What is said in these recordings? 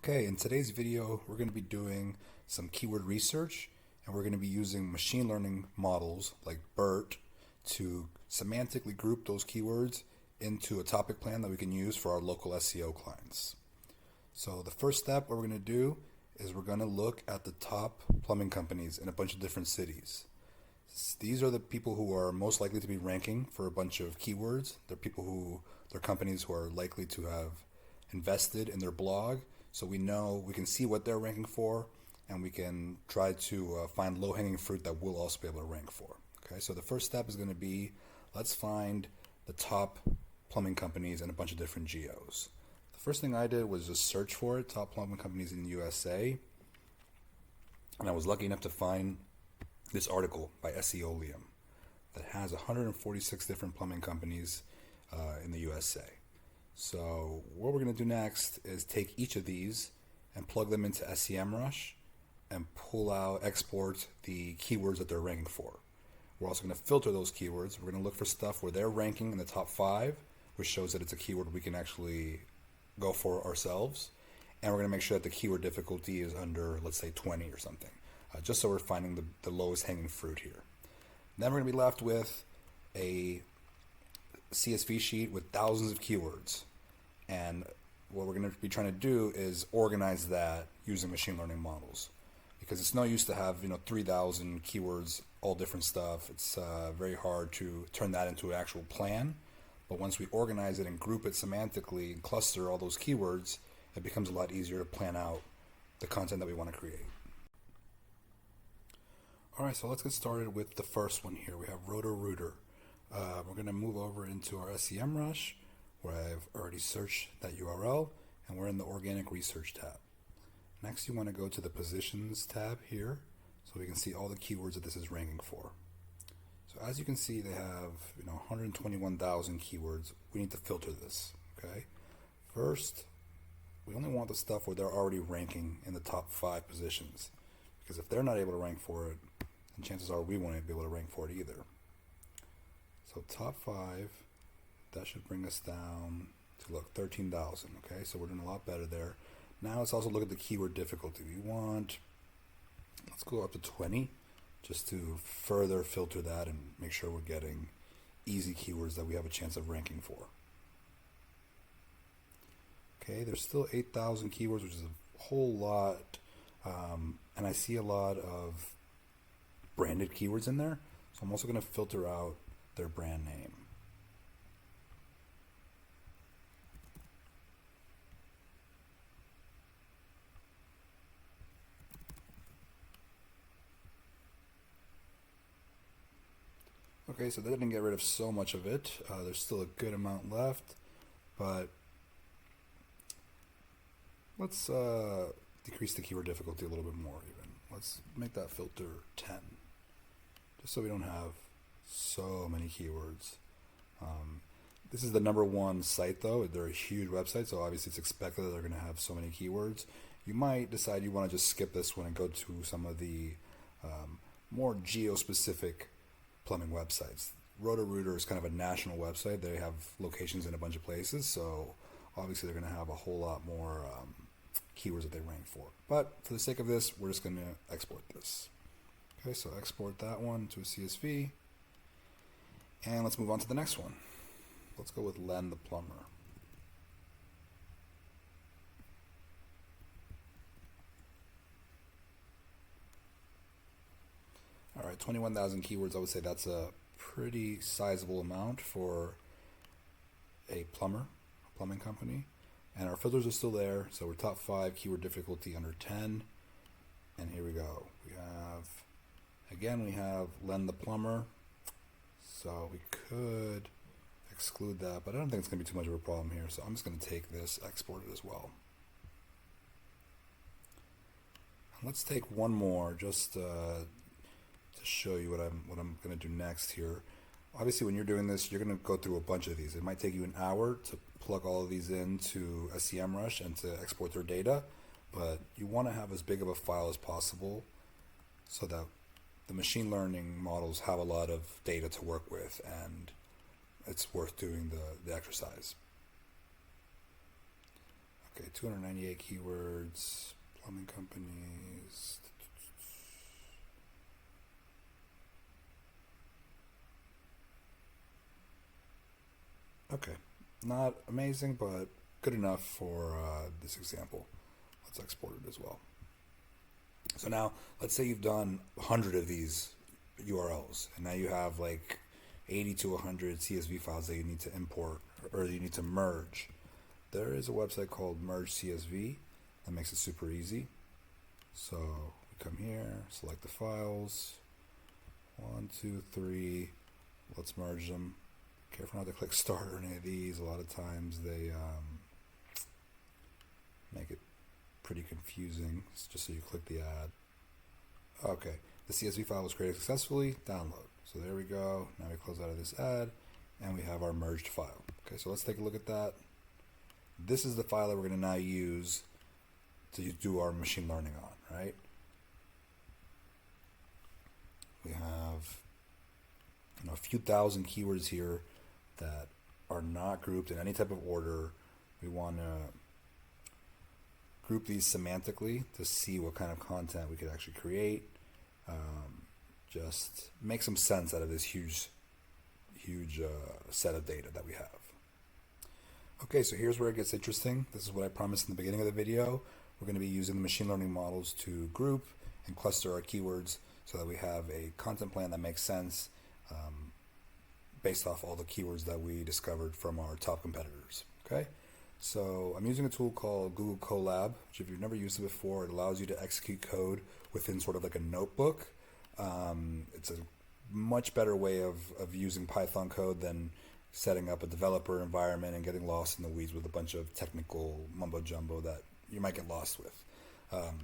Okay, in today's video, we're going to be doing some keyword research, and we're going to be using machine learning models like BERT to semantically group those keywords into a topic plan that we can use for our local SEO clients. So the first step what we're going to do is we're going to look at the top plumbing companies in a bunch of different cities. These are the people who are most likely to be ranking for a bunch of keywords. They're companies who are likely to have invested in their blog. So we can see what they're ranking for, and we can try to find low-hanging fruit that we'll also be able to rank for. Okay, so the first step is going to be, let's find the top plumbing companies in a bunch of different geos. The first thing I did was just search for it, top plumbing companies in the USA, and I was lucky enough to find this article by SEO that has 146 different plumbing companies in the USA. So what we're going to do next is take each of these and plug them into SEMrush and export the keywords that they're ranking for. We're also going to filter those keywords. We're going to look for stuff where they're ranking in the top 5, which shows that it's a keyword we can actually go for ourselves. And we're going to make sure that the keyword difficulty is under, let's say, 20 or something, just so we're finding the lowest hanging fruit here. Then we're going to be left with a CSV sheet with thousands of keywords. And what we're going to be trying to do is organize that using machine learning models, because it's no use to have 3,000 keywords, all different stuff. It's very hard to turn that into an actual plan. But once we organize it and group it semantically and cluster all those keywords, it becomes a lot easier to plan out the content that we want to create. All right, so let's get started with the first one here. We have Roto-Rooter. We're going to move over into our SEMrush, where I've already searched that URL, and we're in the Organic Research tab. Next, you want to go to the Positions tab here, so we can see all the keywords that this is ranking for. So as you can see, they have 121,000 keywords. We need to filter this. Okay. First, we only want the stuff where they're already ranking in the top 5 positions, because if they're not able to rank for it, then chances are we won't be able to rank for it either. So top 5. That should bring us down to 13,000. Okay, so we're doing a lot better there. Now let's also look at the keyword difficulty. Let's go up to 20 just to further filter that and make sure we're getting easy keywords that we have a chance of ranking for. Okay, there's still 8,000 keywords, which is a whole lot, and I see a lot of branded keywords in there, so I'm also going to filter out their brand name. Okay, so that didn't get rid of so much of it. There's still a good amount left, but let's decrease the keyword difficulty a little bit more even. Let's make that filter 10, just so we don't have so many keywords. This is the #1 site though. They're a huge website, so obviously it's expected that they're going to have so many keywords. You might decide you want to just skip this one and go to some of the more geo-specific plumbing websites. Roto-Rooter is kind of a national website. They have locations in a bunch of places, so obviously they're going to have a whole lot more keywords that they rank for. But for the sake of this, we're just going to export this. Okay, so export that one to a CSV, and let's move on to the next one. Let's go with Len the Plumber. All right, 21,000 keywords. I would say that's a pretty sizable amount for a plumbing company. And our filters are still there, so we're top 5, keyword difficulty under 10. And here we go. We have Len the Plumber. So we could exclude that, but I don't think it's going to be too much of a problem here. So I'm just going to take this, export it as well. Let's take one more just to show you what I'm going to do next here. Obviously, when you're doing this, you're going to go through a bunch of these. It might take you an hour to plug all of these into SEMrush and to export their data, but you want to have as big of a file as possible so that the machine learning models have a lot of data to work with, and it's worth doing the exercise. Okay, 298 keywords, plumbing companies. Okay, not amazing, but good enough for this example. Let's export it as well. So now, let's say you've done 100 of these URLs, and now you have like 80 to 100 CSV files that you need to import or you need to merge. There is a website called Merge CSV that makes it super easy. So we come here, select the files, 1, 2, 3. Let's merge them. Careful not to click start or any of these. A lot of times they make it pretty confusing. It's just so you click the ad. Okay, the CSV file was created successfully. Download. So there we go. Now we close out of this ad, and we have our merged file. Okay, so let's take a look at that. This is the file that we're going to now use to do our machine learning on, right? We have a few thousand keywords here that are not grouped in any type of order. We want to group these semantically to see what kind of content we could actually create. Just make some sense out of this huge set of data that we have. Okay, so here's where it gets interesting. This is what I promised in the beginning of the video. We're going to be using the machine learning models to group and cluster our keywords so that we have a content plan that makes sense based off all the keywords that we discovered from our top competitors. Okay, so I'm using a tool called Google CoLab, which if you've never used it before, it allows you to execute code within sort of like a notebook. It's a much better way of using Python code than setting up a developer environment and getting lost in the weeds with a bunch of technical mumbo jumbo that you might get lost with.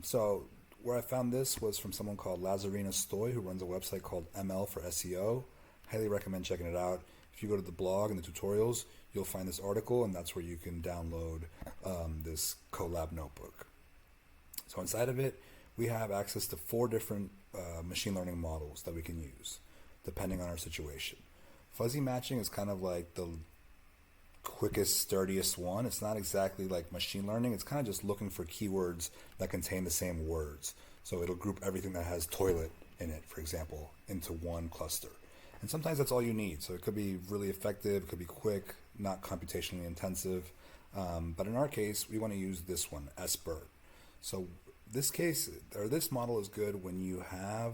So where I found this was from someone called Lazarina Stoy, who runs a website called ML for SEO. Highly recommend checking it out. If you go to the blog and the tutorials, you'll find this article, and that's where you can download this CoLab notebook. So inside of it, we have access to 4 different machine learning models that we can use, depending on our situation. Fuzzy matching is kind of like the quickest, sturdiest one. It's not exactly like machine learning. It's kind of just looking for keywords that contain the same words. So it'll group everything that has toilet in it, for example, into one cluster. And sometimes that's all you need. So it could be really effective, it could be quick, not computationally intensive. But in our case, we want to use this one, SBERT. So this model is good when you have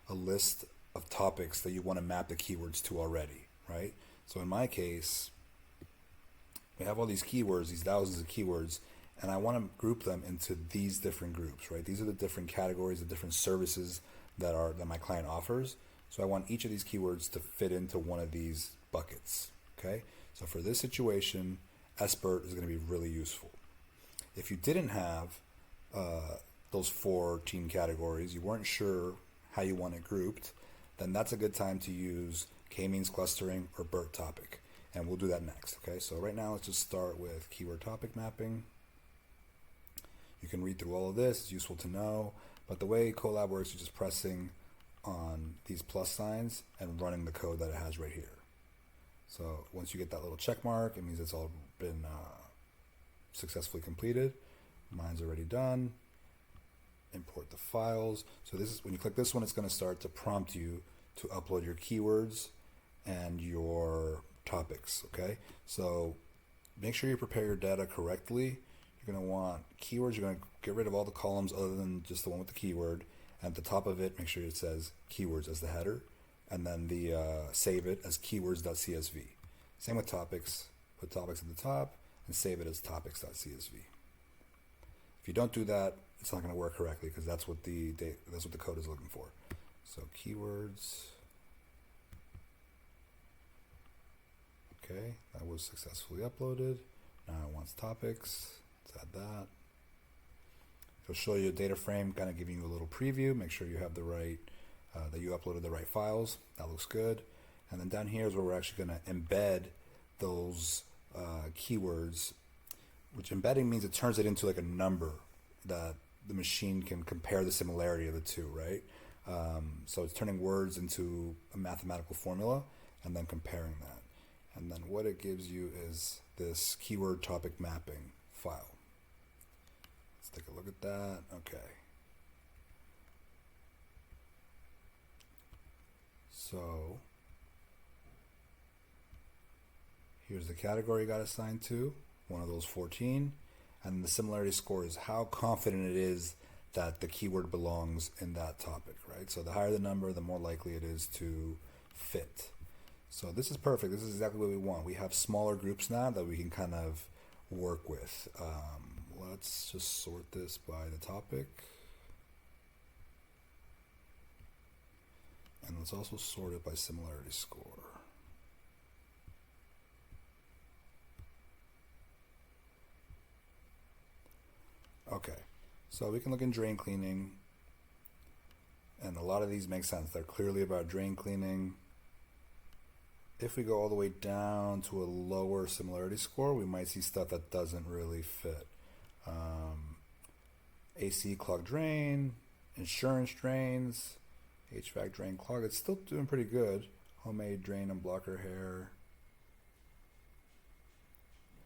a list of topics that you want to map the keywords to already, right? So in my case, we have all these keywords, these thousands of keywords, and I want to group them into these different groups, right? These are the different categories, the different services that my client offers. So I want each of these keywords to fit into one of these buckets, okay? So for this situation, SBERT is going to be really useful. If you didn't have those 14 categories, you weren't sure how you want it grouped, then that's a good time to use K-Means Clustering or BERT topic. And we'll do that next, okay? So right now, let's just start with keyword topic mapping. You can read through all of this, it's useful to know, but the way CoLab works is just pressing on these plus signs and running the code that it has right here. So once you get that little check mark, it means it's all been successfully completed. Mine's already done. Import the files. So this is when you click this one, it's going to start to prompt you to upload your keywords and your topics. Okay, so make sure you prepare your data correctly. You're going to want keywords. You're going to get rid of all the columns other than just the one with the keyword. And at the top of it, make sure it says keywords as the header, and then the save it as keywords.csv. Same with topics. Put topics at the top and save it as topics.csv. If you don't do that, it's not going to work correctly because that's what the code is looking for. So keywords. Okay, that was successfully uploaded. Now it wants topics. Let's add that. It'll show you a data frame, kind of giving you a little preview. Make sure you have the right, that you uploaded the right files. That looks good. And then down here is where we're actually going to embed those keywords, which embedding means it turns it into like a number that the machine can compare the similarity of the two, right? So it's turning words into a mathematical formula and then comparing that. And then what it gives you is this keyword topic mapping file. look at that. Okay. So here's the category you got assigned to, one of those 14. And the similarity score is how confident it is that the keyword belongs in that topic, right? So the higher the number, the more likely it is to fit. So this is perfect. This is exactly what we want. We have smaller groups now that we can kind of work with. Let's just sort this by the topic. And let's also sort it by similarity score. Okay, so we can look in drain cleaning, and a lot of these make sense. They're clearly about drain cleaning. If we go all the way down to a lower similarity score, we might see stuff that doesn't really fit. AC clog drain, insurance drains, HVAC drain clog. It's still doing pretty good. Homemade drain and blocker hair.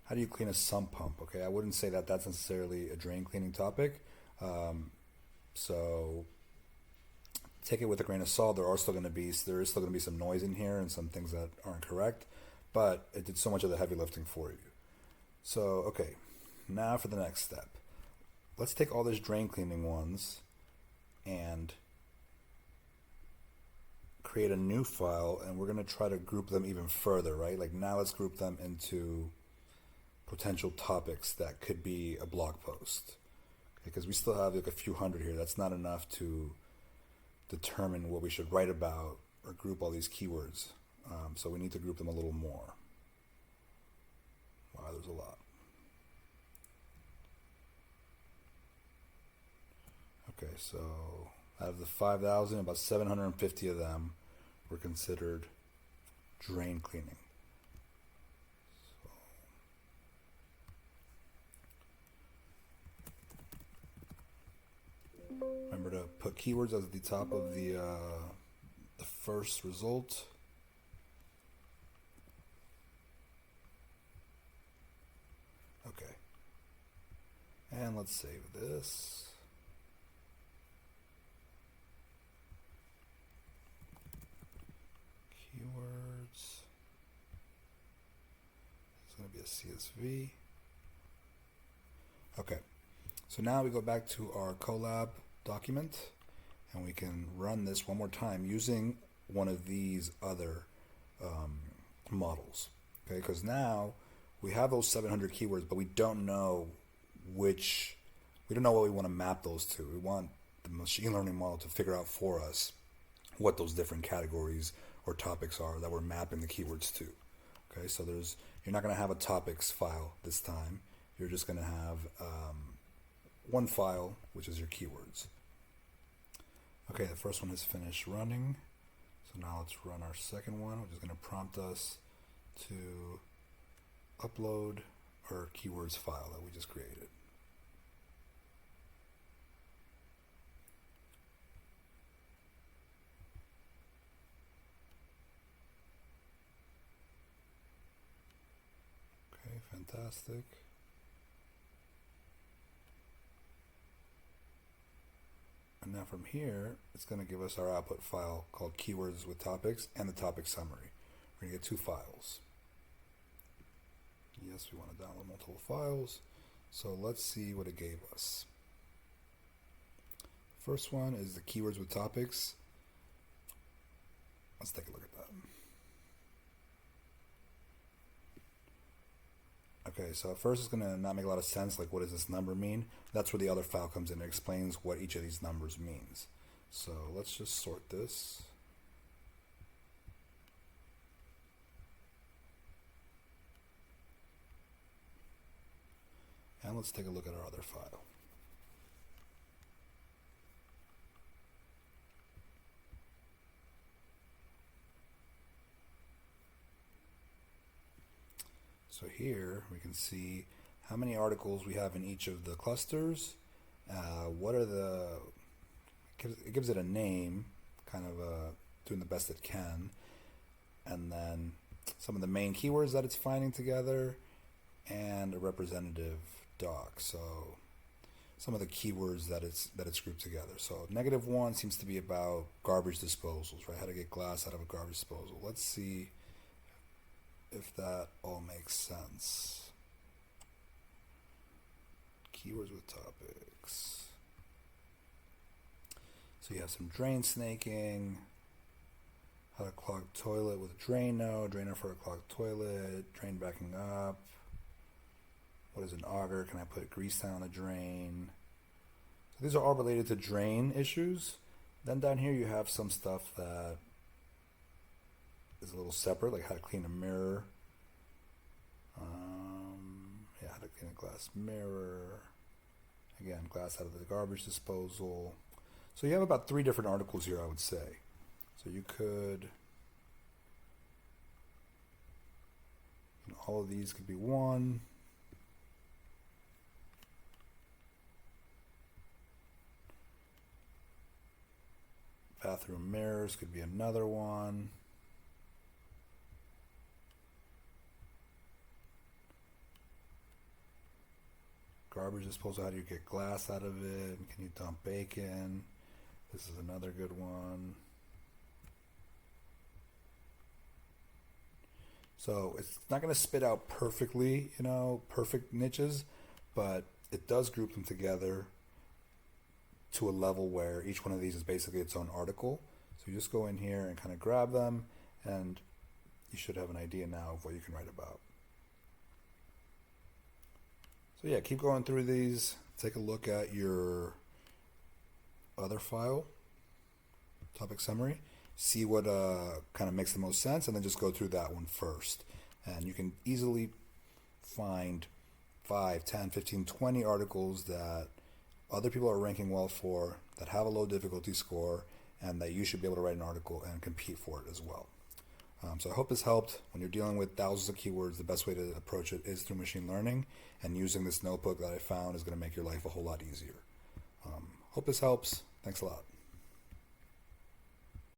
How do you clean a sump pump? Okay, I wouldn't say that that's necessarily a drain cleaning topic. So take it with a grain of salt. There is still going to be some noise in here and some things that aren't correct, but it did so much of the heavy lifting for you. So okay, now for the next step. Let's take all these drain cleaning ones and create a new file, and we're going to try to group them even further, right? Like now let's group them into potential topics that could be a blog post, because we still have like a few hundred here. That's not enough to determine what we should write about or group all these keywords. So we need to group them a little more. Wow, there's a lot. Okay, so out of the 5,000, about 750 of them were considered drain cleaning. Remember to put keywords at the top of the first result. Okay. And let's save this. Keywords. It's going to be a CSV. Okay. So now we go back to our CoLab document, and we can run this one more time using one of these other models. Okay, because now we have those 700 keywords, but we don't know what we want to map those to. We want the machine learning model to figure out for us what those different categories or topics are that we're mapping the keywords to. Okay, so you're not going to have a topics file this time. You're just going to have one file, which is your keywords. Okay, the first one is finished running. So now let's run our second one, which is going to prompt us to upload our keywords file that we just created. Okay, fantastic. And now from here, it's going to give us our output file called keywords with topics and the topic summary. We're going to get two files. Yes, we want to download multiple files. So let's see what it gave us. First one is the keywords with topics. Let's take a look at that. Okay, so at first it's going to not make a lot of sense, like what does this number mean? That's where the other file comes in. It explains what each of these numbers means. So let's just sort this. And let's take a look at our other file. So here we can see how many articles we have in each of the clusters. It gives it a name, kind of doing the best it can, and then some of the main keywords that it's finding together, and a representative doc. So some of the keywords that it's grouped together. So -1 seems to be about garbage disposals, right? How to get glass out of a garbage disposal. Let's see if that all makes sense. Keywords with topics. So you have some drain snaking, how to clog toilet with a draino, drainer for a clogged toilet, drain backing up. What is an auger? Can I put grease down a drain? So these are all related to drain issues. Then down here you have some stuff that is a little separate, like how to clean a mirror. How to clean a glass mirror. Again, glass out of the garbage disposal. So you have about 3 different articles here, I would say. So you could, all of these could be one. Bathroom mirrors could be another one. Garbage disposal, how do you get glass out of it? Can you dump bacon? This is another good one. So it's not going to spit out perfectly, perfect niches, but it does group them together to a level where each one of these is basically its own article. So you just go in here and kind of grab them, and you should have an idea now of what you can write about. So yeah, keep going through these. Take a look at your other file, topic summary. See what kind of makes the most sense, and then just go through that one first. And you can easily find 5, 10, 15, 20 articles that other people are ranking well for, that have a low difficulty score, and that you should be able to write an article and compete for it as well. So I hope this helped. When you're dealing with thousands of keywords, the best way to approach it is through machine learning, and using this notebook that I found is going to make your life a whole lot easier. Hope this helps. Thanks a lot.